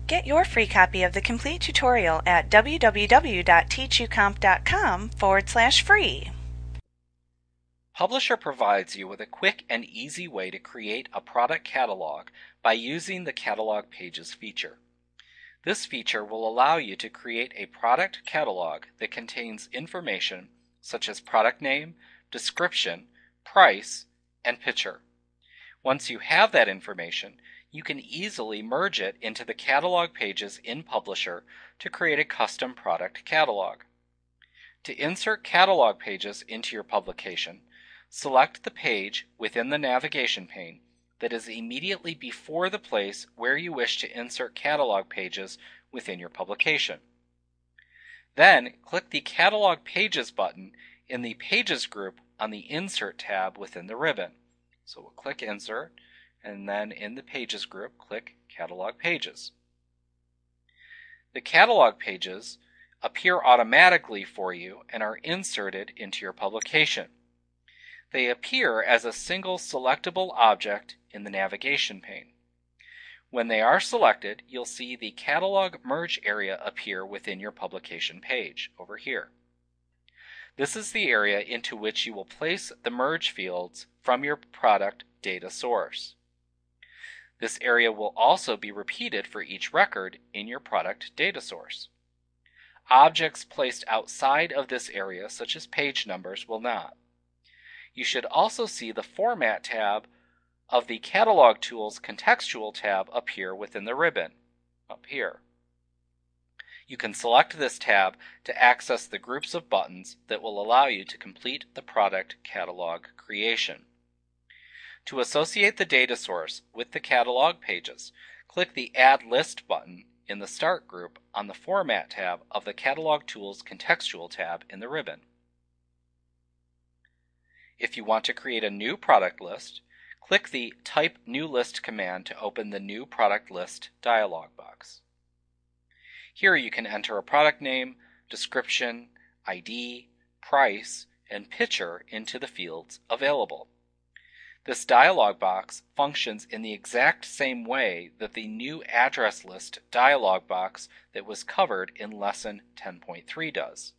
Get your free copy of the complete tutorial at www.teachucomp.com/free. Publisher provides you with a quick and easy way to create a product catalog by using the Catalog Pages feature. This feature will allow you to create a product catalog that contains information such as product name, description, price, and picture. Once you have that information, you can easily merge it into the catalog pages in Publisher to create a custom product catalog. To insert catalog pages into your publication, select the page within the navigation pane that is immediately before the place where you wish to insert catalog pages within your publication. Then click the Catalog Pages button in the Pages group on the Insert tab within the ribbon. So we'll click Insert, and then in the Pages group, click Catalog Pages. The catalog pages appear automatically for you and are inserted into your publication. They appear as a single selectable object in the navigation pane. When they are selected, you'll see the Catalog Merge area appear within your publication page, over here. This is the area into which you will place the merge fields from your product data source. This area will also be repeated for each record in your product data source. Objects placed outside of this area, such as page numbers, will not. You should also see the Format tab of the Catalog Tools Contextual tab appear within the ribbon, up here. You can select this tab to access the groups of buttons that will allow you to complete the product catalog creation. To associate the data source with the catalog pages, click the Add List button in the Start group on the Format tab of the Catalog Tools Contextual tab in the ribbon. If you want to create a new product list, click the Type New List command to open the New Product List dialog box. Here you can enter a product name, description, ID, price, and picture into the fields available. This dialog box functions in the exact same way that the New Address List dialog box that was covered in Lesson 10.3 does.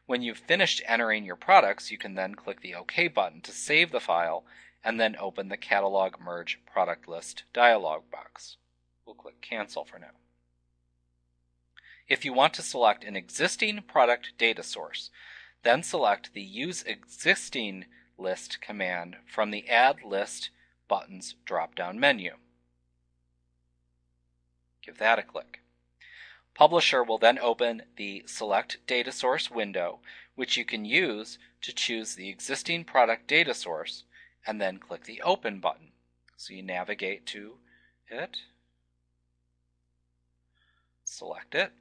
When you've finished entering your products, you can then click the OK button to save the file and then open the Catalog Merge Product List dialog box. We'll click Cancel for now. If you want to select an existing product data source, then select the Use Existing List command from the Add List buttons drop-down menu. Give that a click. Publisher will then open the Select Data Source window, which you can use to choose the existing product data source, and then click the Open button. So you navigate to it, select it,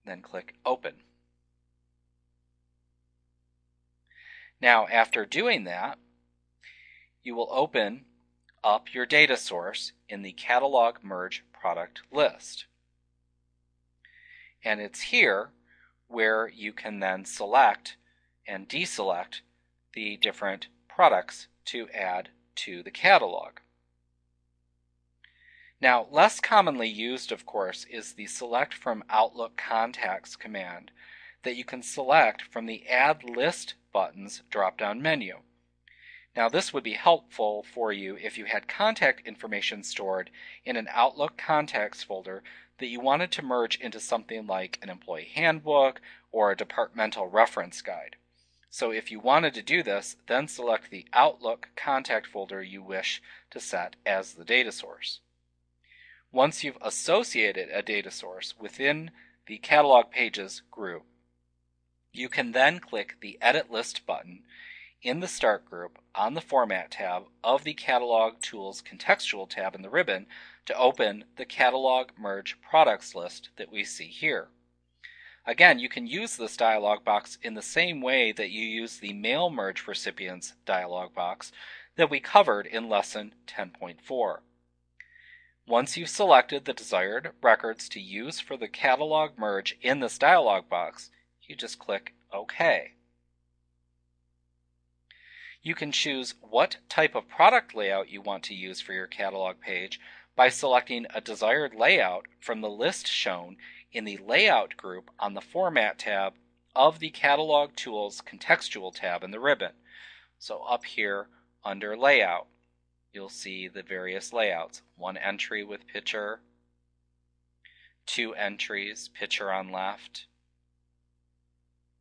then click Open. Now, after doing that, you will open up your data source in the Catalog Merge Product List. And it's here where you can then select and deselect the different products to add to the catalog. Now, less commonly used, of course, is the Select from Outlook Contacts command that you can select from the Add List buttons drop-down menu. Now, this would be helpful for you if you had contact information stored in an Outlook Contacts folder that you wanted to merge into something like an employee handbook or a departmental reference guide. So if you wanted to do this, then select the Outlook contact folder you wish to set as the data source. Once you've associated a data source within the Catalog Pages group, you can then click the Edit List button in the Start group on the Format tab of the Catalog Tools Contextual tab in the ribbon to open the Catalog Merge Products list that we see here. Again, you can use this dialog box in the same way that you use the Mail Merge Recipients dialog box that we covered in Lesson 10.4. Once you've selected the desired records to use for the catalog merge in this dialog box, you just click OK. You can choose what type of product layout you want to use for your catalog page by selecting a desired layout from the list shown in the Layout group on the Format tab of the Catalog Tools Contextual tab in the ribbon. So up here under Layout, you'll see the various layouts. One entry with picture, two entries, picture on left,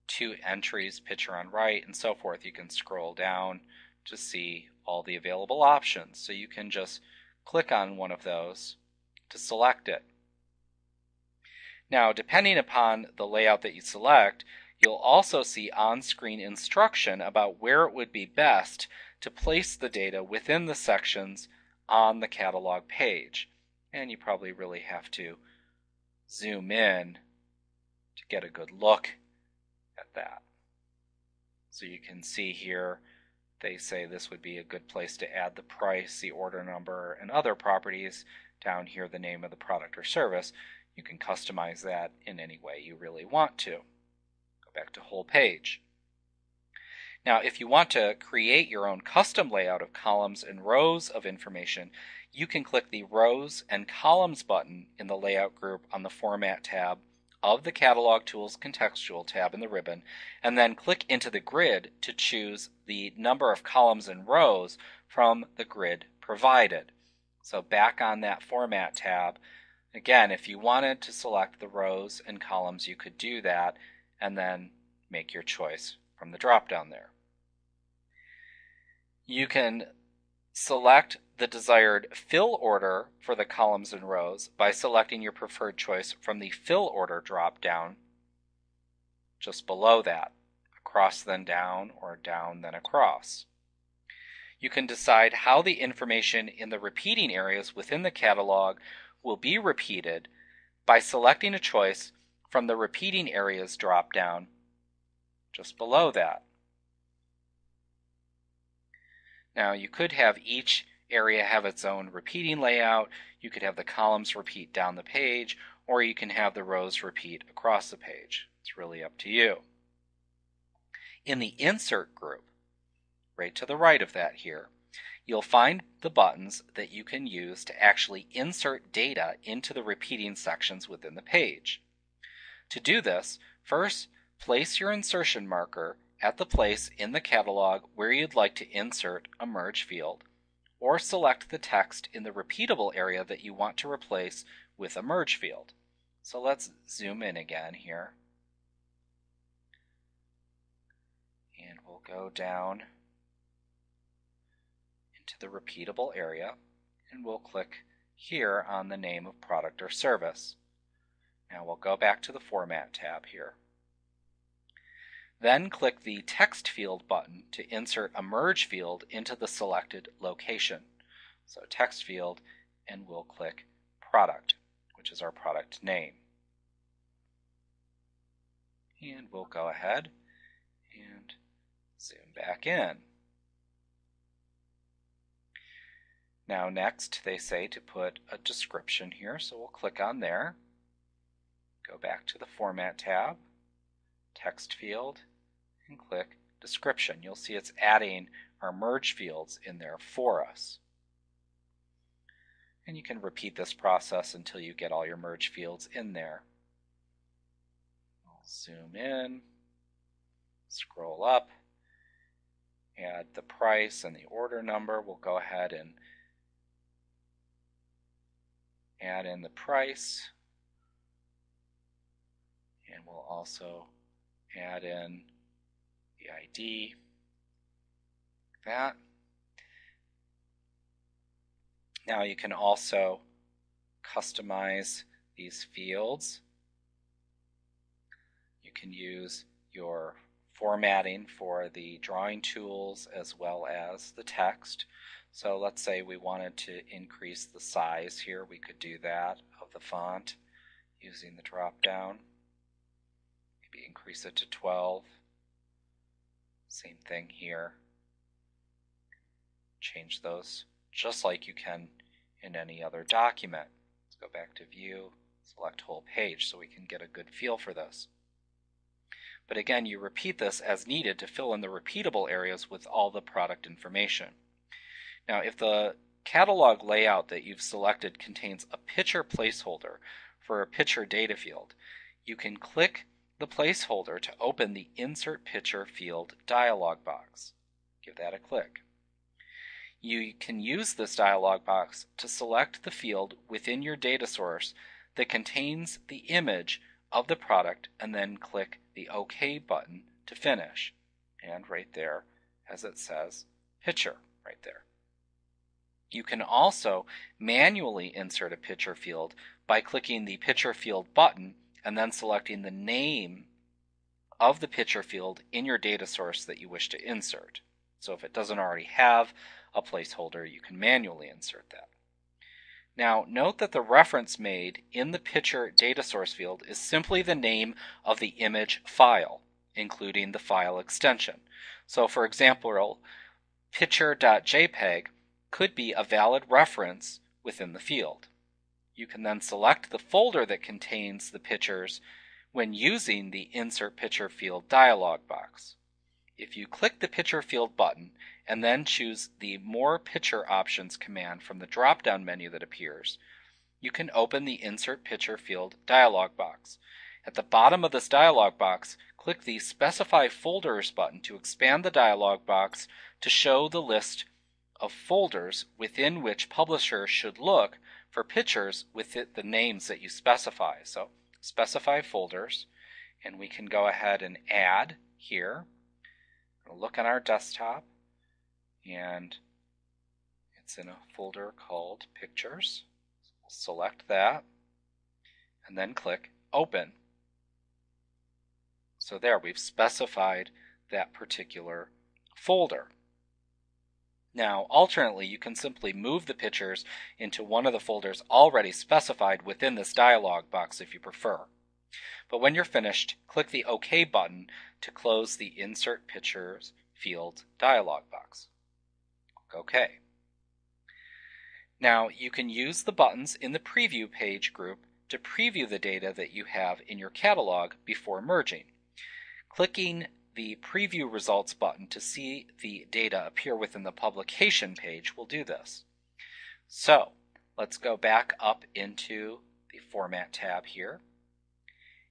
two entries, picture on right, and so forth. You can scroll down to see all the available options. So you can just click on one of those to select it. Now, depending upon the layout that you select, you'll also see on-screen instruction about where it would be best to place the data within the sections on the catalog page. And you probably really have to zoom in to get a good look at that. So you can see here they say this would be a good place to add the price, the order number, and other properties. Down here, the name of the product or service. You can customize that in any way you really want to. Go back to whole page. Now, if you want to create your own custom layout of columns and rows of information, you can click the Rows and Columns button in the Layout group on the Format tab of the Catalog Tools Contextual tab in the ribbon, and then click into the grid to choose the number of columns and rows from the grid provided. So back on that Format tab, again, if you wanted to select the rows and columns, you could do that and then make your choice from the drop-down there. You can select the desired fill order for the columns and rows by selecting your preferred choice from the Fill Order drop-down just below that, across then down, or down then across. You can decide how the information in the repeating areas within the catalog will be repeated by selecting a choice from the Repeating Areas drop-down just below that. Now, you could have each area have its own repeating layout. You could have the columns repeat down the page, or you can have the rows repeat across the page. It's really up to you. In the Insert group, right to the right of that here, you'll find the buttons that you can use to actually insert data into the repeating sections within the page. To do this, first place your insertion marker at the place in the catalog where you'd like to insert a merge field, or select the text in the repeatable area that you want to replace with a merge field. So let's zoom in again here. And we'll go down into the repeatable area, and we'll click here on the name of product or service. Now we'll go back to the Format tab here. Then click the Text Field button to insert a merge field into the selected location. So Text Field, and we'll click Product, which is our product name. And we'll go ahead and zoom back in. Now next, they say to put a description here, so we'll click on there. Go back to the Format tab, Text Field, and click Description. You'll see it's adding our merge fields in there for us. And you can repeat this process until you get all your merge fields in there. We'll zoom in, scroll up, add the price and the order number. We'll go ahead and add in the price, and we'll also add in the ID, like that. Now you can also customize these fields. You can use your formatting for the drawing tools as well as the text. So let's say we wanted to increase the size here. We could do that of the font using the drop down. Maybe increase it to 12. Same thing here. Change those just like you can in any other document. Let's go back to View, select Whole Page so we can get a good feel for this. But again, you repeat this as needed to fill in the repeatable areas with all the product information. Now, if the catalog layout that you've selected contains a picture placeholder for a picture data field, you can click the placeholder to open the Insert Picture Field dialog box. Give that a click. You can use this dialog box to select the field within your data source that contains the image of the product and then click the OK button to finish. And right there, as it says, picture right there. You can also manually insert a picture field by clicking the picture field button and then selecting the name of the picture field in your data source that you wish to insert. So if it doesn't already have a placeholder, you can manually insert that. Now note that the reference made in the picture data source field is simply the name of the image file, including the file extension. So for example, picture.jpg could be a valid reference within the field. You can then select the folder that contains the pictures when using the Insert Picture Field dialog box. If you click the Picture Field button and then choose the More Picture Options command from the drop-down menu that appears, you can open the Insert Picture Field dialog box. At the bottom of this dialog box, click the Specify Folders button to expand the dialog box to show the list of folders within which publishers should look for pictures with the names that you specify. So specify folders, and we can go ahead and add here. We'll look on our desktop, and it's in a folder called Pictures. So we'll select that, and then click Open. So there, we've specified that particular folder. Now, alternately, you can simply move the pictures into one of the folders already specified within this dialog box if you prefer. But when you're finished, click the OK button to close the Insert Pictures Field dialog box. Click OK. Now, you can use the buttons in the Preview page group to preview the data that you have in your catalog before merging. Clicking the Preview Results button to see the data appear within the Publication page will do this. So, let's go back up into the Format tab here,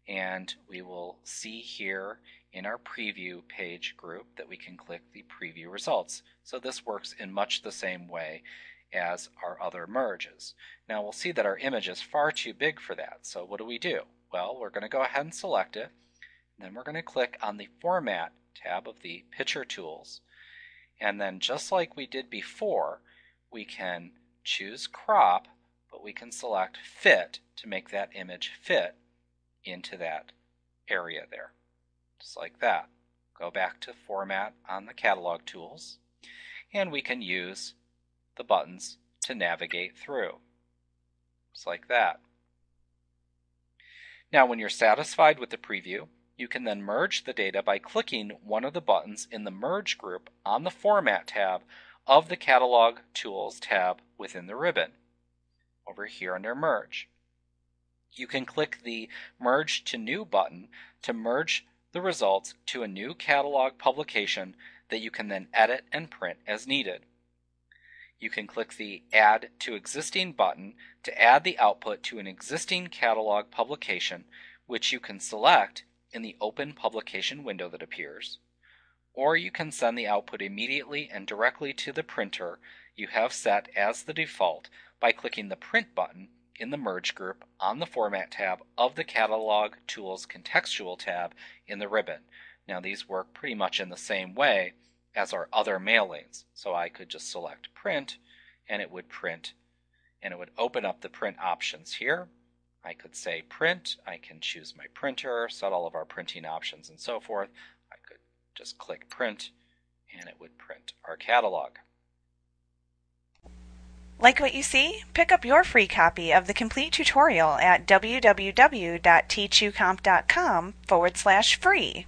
and we will see here in our Preview page group that we can click the Preview Results. So this works in much the same way as our other merges. Now we'll see that our image is far too big for that, so what do? Well, we're going to go ahead and select it. Then we're going to click on the Format tab of the Picture Tools. And then just like we did before, we can choose Crop, but we can select Fit to make that image fit into that area there. Just like that. Go back to Format on the Catalog Tools, and we can use the buttons to navigate through. Just like that. Now when you're satisfied with the preview, you can then merge the data by clicking one of the buttons in the Merge group on the Format tab of the Catalog Tools tab within the ribbon, over here under Merge. You can click the Merge to New button to merge the results to a new catalog publication that you can then edit and print as needed. You can click the Add to Existing button to add the output to an existing catalog publication, which you can select in the Open Publication window that appears, or you can send the output immediately and directly to the printer you have set as the default by clicking the Print button in the Merge group on the Format tab of the Catalog Tools Contextual tab in the ribbon. Now these work pretty much in the same way as our other mailings. So I could just select Print, and it would print, and it would open up the print options here. I could say Print, I can choose my printer, set all of our printing options and so forth. I could just click Print, and it would print our catalog. Like what you see? Pick up your free copy of the complete tutorial at www.teachucomp.com/free.